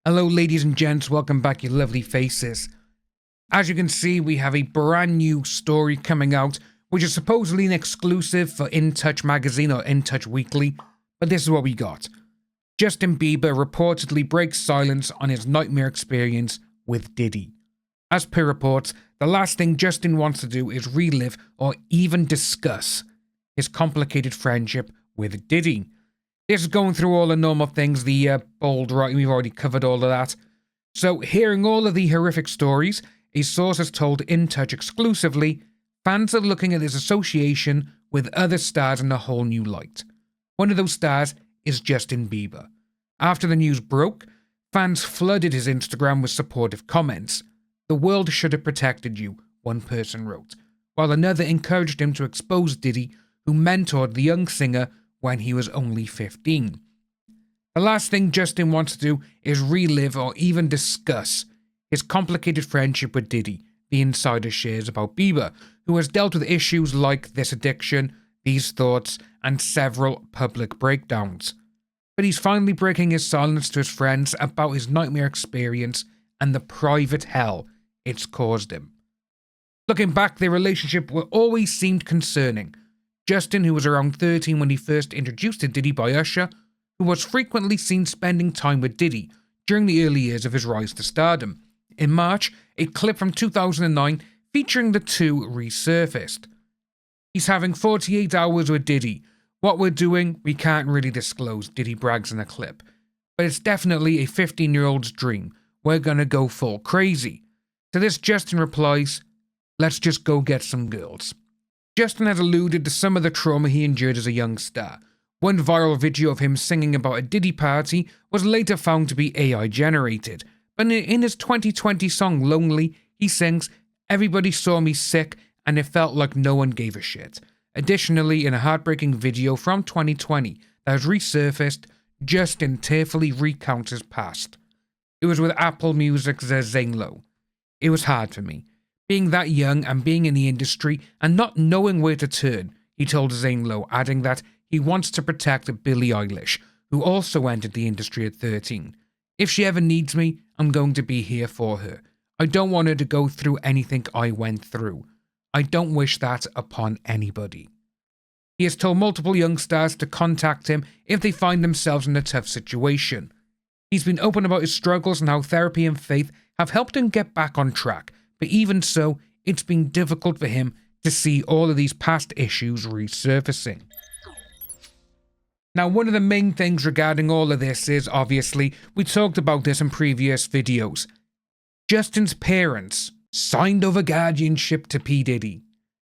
Hello ladies and gents, welcome back you lovely faces. As you can see, we have a brand new story coming out, which is supposedly an exclusive for In Touch magazine or In Touch Weekly, but this is what we got. Justin Bieber reportedly breaks silence on his nightmare experience with Diddy. As per reports, the last thing Justin wants to do is relive or even discuss his complicated friendship with Diddy. This is going through all the normal things, the bold writing, we've already covered all of that. So, hearing all of the horrific stories, a source has told In Touch exclusively, fans are looking at his association with other stars in a whole new light. One of those stars is Justin Bieber. After the news broke, fans flooded his Instagram with supportive comments. "The world should have protected you," one person wrote, while another encouraged him to expose Diddy, who mentored the young singer when he was only 15. The last thing Justin wants to do is relive or even discuss his complicated friendship with Diddy, the insider shares about Bieber, who has dealt with issues like this addiction, these thoughts, and several public breakdowns. But he's finally breaking his silence to his friends about his nightmare experience and the private hell it's caused him. Looking back, their relationship always seemed concerning. Justin, who was around 13 when he first introduced to Diddy by Usher, who was frequently seen spending time with Diddy during the early years of his rise to stardom. In March, a clip from 2009 featuring the two resurfaced. "He's having 48 hours with Diddy. What we're doing, we can't really disclose," Diddy brags in a clip. "But it's definitely a 15-year-old's dream. We're gonna go full crazy." To this, Justin replies, "Let's just go get some girls." Justin has alluded to some of the trauma he endured as a young star. One viral video of him singing about a Diddy party was later found to be AI generated, but in his 2020 song Lonely, he sings, "Everybody saw me sick and it felt like no one gave a shit." Additionally, in a heartbreaking video from 2020 that has resurfaced, Justin tearfully recounts his past. "It was with Apple Music's Zane Lowe. It was hard for me. Being that young and being in the industry and not knowing where to turn," he told Zane Lowe, adding that he wants to protect Billie Eilish, who also entered the industry at 13. "If she ever needs me, I'm going to be here for her. I don't want her to go through anything I went through. I don't wish that upon anybody." He has told multiple young stars to contact him if they find themselves in a tough situation. He's been open about his struggles and how therapy and faith have helped him get back on track. But even so, it's been difficult for him to see all of these past issues resurfacing. Now, one of the main things regarding all of this is, obviously, we talked about this in previous videos. Justin's parents signed over guardianship to P. Diddy.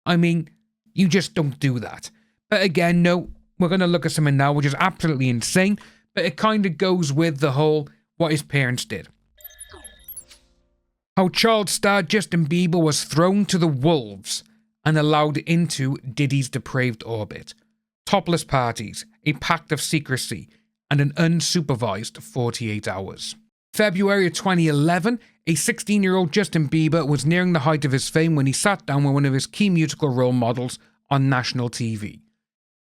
I mean, you just don't do that. But again, no, we're going to look at something now which is absolutely insane, but it kind of goes with the whole what his parents did. How child star Justin Bieber was thrown to the wolves and allowed into Diddy's depraved orbit. Topless parties, a pact of secrecy, and an unsupervised 48 hours. February of 2011, a 16-year-old Justin Bieber was nearing the height of his fame when he sat down with one of his key musical role models on national TV.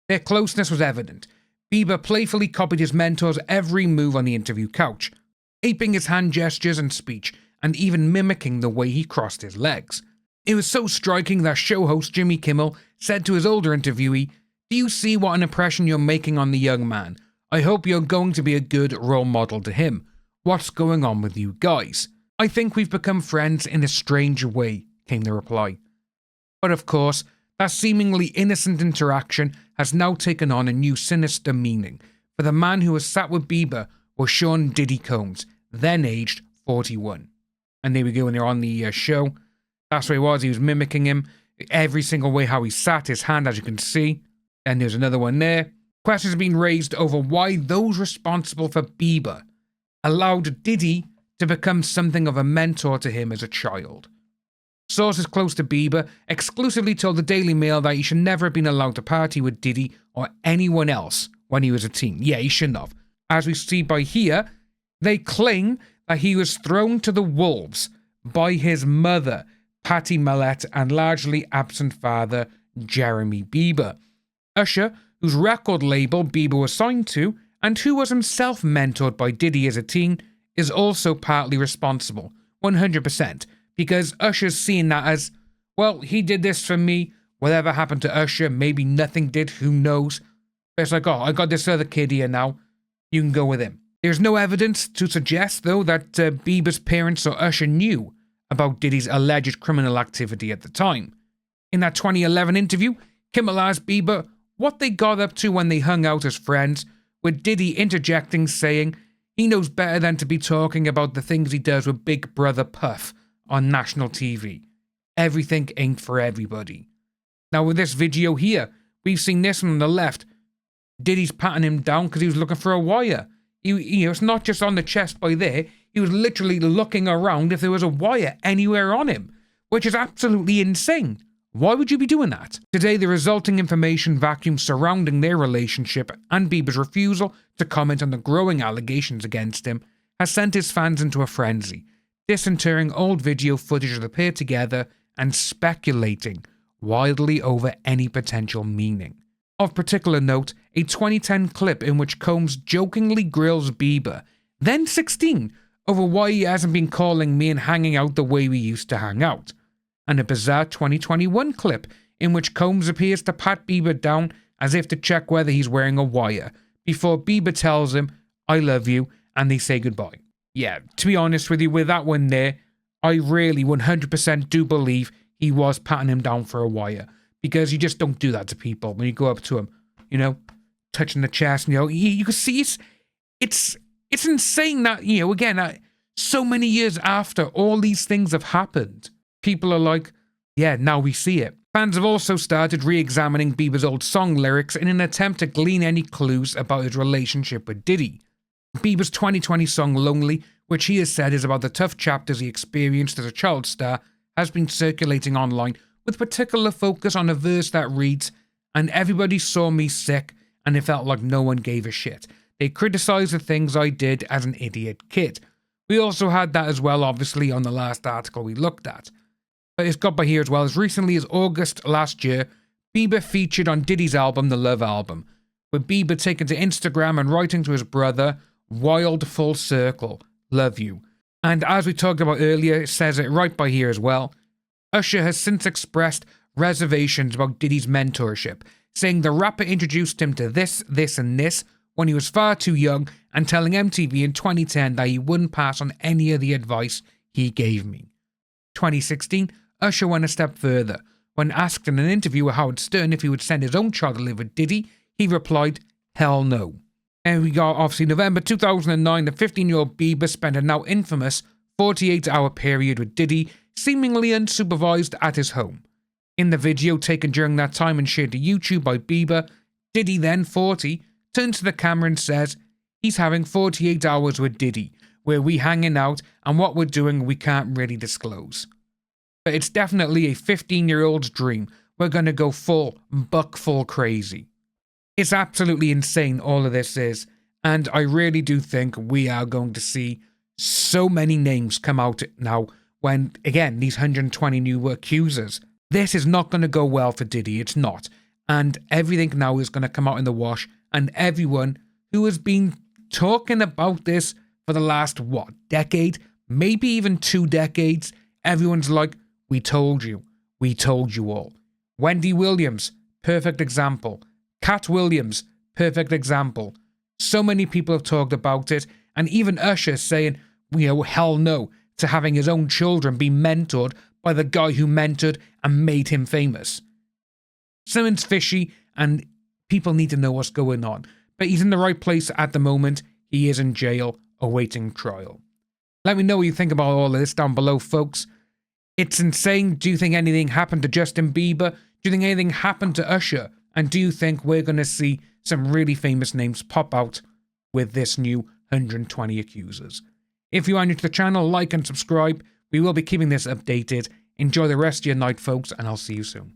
Their closeness was evident. Bieber playfully copied his mentor's every move on the interview couch, aping his hand gestures and speech, and even mimicking the way he crossed his legs. It was so striking that show host Jimmy Kimmel said to his older interviewee, "Do you see what an impression you're making on the young man? I hope you're going to be a good role model to him. What's going on with you guys?" "I think we've become friends in a strange way," came the reply. But of course, that seemingly innocent interaction has now taken on a new sinister meaning, for the man who was sat with Bieber was Sean Diddy Combs, then aged 41. And there we go, when they're on the show. That's what he was mimicking him. Every single way how he sat, his hand, as you can see. And there's another one there. Questions have been raised over why those responsible for Bieber allowed Diddy to become something of a mentor to him as a child. Sources close to Bieber exclusively told the Daily Mail that he should never have been allowed to party with Diddy or anyone else when he was a teen. Yeah, he shouldn't have. As we see by here, they claim that he was thrown to the wolves by his mother, Patty Millett, and largely absent father, Jeremy Bieber. Usher, whose record label Bieber was signed to, and who was himself mentored by Diddy as a teen, is also partly responsible, 100%, because Usher's seeing that as, well, he did this for me, whatever happened to Usher, maybe nothing did, who knows. But it's like, oh, I got this other kid here now, you can go with him. There's no evidence to suggest, though, that Bieber's parents or Usher knew about Diddy's alleged criminal activity at the time. In that 2011 interview, Kimmel asked Bieber what they got up to when they hung out as friends, with Diddy interjecting, saying he knows better than to be talking about the things he does with Big Brother Puff on national TV. Everything ain't for everybody. Now with this video here, we've seen this one on the left. Diddy's patting him down because he was looking for a wire. It's not just on the chest by there. He was literally looking around if there was a wire anywhere on him, which is absolutely insane. Why would you be doing that? Today, the resulting information vacuum surrounding their relationship and Bieber's refusal to comment on the growing allegations against him has sent his fans into a frenzy, disinterring old video footage of the pair together and speculating wildly over any potential meaning. Of particular note, a 2010 clip in which Combs jokingly grills Bieber, then 16, over why he hasn't been calling me and hanging out the way we used to hang out, and a bizarre 2021 clip in which Combs appears to pat Bieber down as if to check whether he's wearing a wire, before Bieber tells him, "I love you," and they say goodbye. Yeah, to be honest with you, with that one there, I really 100% do believe he was patting him down for a wire, because you just don't do that to people when you go up to him, touching the chest, and you can see it's insane that, again, so many years after all these things have happened, people are like, yeah, now we see it. Fans have also started re-examining Bieber's old song lyrics in an attempt to glean any clues about his relationship with Diddy. Bieber's 2020 song Lonely, which he has said is about the tough chapters he experienced as a child star, has been circulating online with particular focus on a verse that reads, "And everybody saw me sick and it felt like no one gave a shit. They criticized the things I did as an idiot kid." We also had that as well, obviously, on the last article we looked at. But it's got by here as well. As recently as August last year, Bieber featured on Diddy's album, The Love Album, with Bieber taking to Instagram and writing to his brother, "Wild full circle, love you." And as we talked about earlier, it says it right by here as well. Usher has since expressed reservations about Diddy's mentorship, saying the rapper introduced him to this, and this when he was far too young, and telling MTV in 2010 that he wouldn't pass on any of the advice he gave me. 2016, Usher went a step further. When asked in an interview with Howard Stern if he would send his own child to live with Diddy, he replied, "Hell no." And we got, obviously, November 2009, the 15-year-old Bieber spent a now infamous 48-hour period with Diddy, seemingly unsupervised at his home. In the video taken during that time and shared to YouTube by Bieber, Diddy, then 40, turns to the camera and says, he's having 48 hours with Diddy, where we hanging out, and what we're doing we can't really disclose. But it's definitely a 15-year-old's dream. We're gonna go full crazy. It's absolutely insane, all of this is, and I really do think we are going to see so many names come out now when, again, these 120 new accusers. This is not going to go well for Diddy, it's not. And everything now is going to come out in the wash, and everyone who has been talking about this for the last, decade? Maybe even 2 decades, everyone's like, we told you all. Wendy Williams, perfect example. Cat Williams, perfect example. So many people have talked about it, and even Usher saying, hell no, to having his own children be mentored by the guy who mentored and made him famous. Something's fishy, and people need to know what's going on. But he's in the right place at the moment. He is in jail, awaiting trial. Let me know what you think about all of this down below, folks. It's insane. Do you think anything happened to Justin Bieber? Do you think anything happened to Usher? And do you think we're going to see some really famous names pop out with this new 120 accusers? If you are new to the channel, like and subscribe. We will be keeping this updated. Enjoy the rest of your night, folks, and I'll see you soon.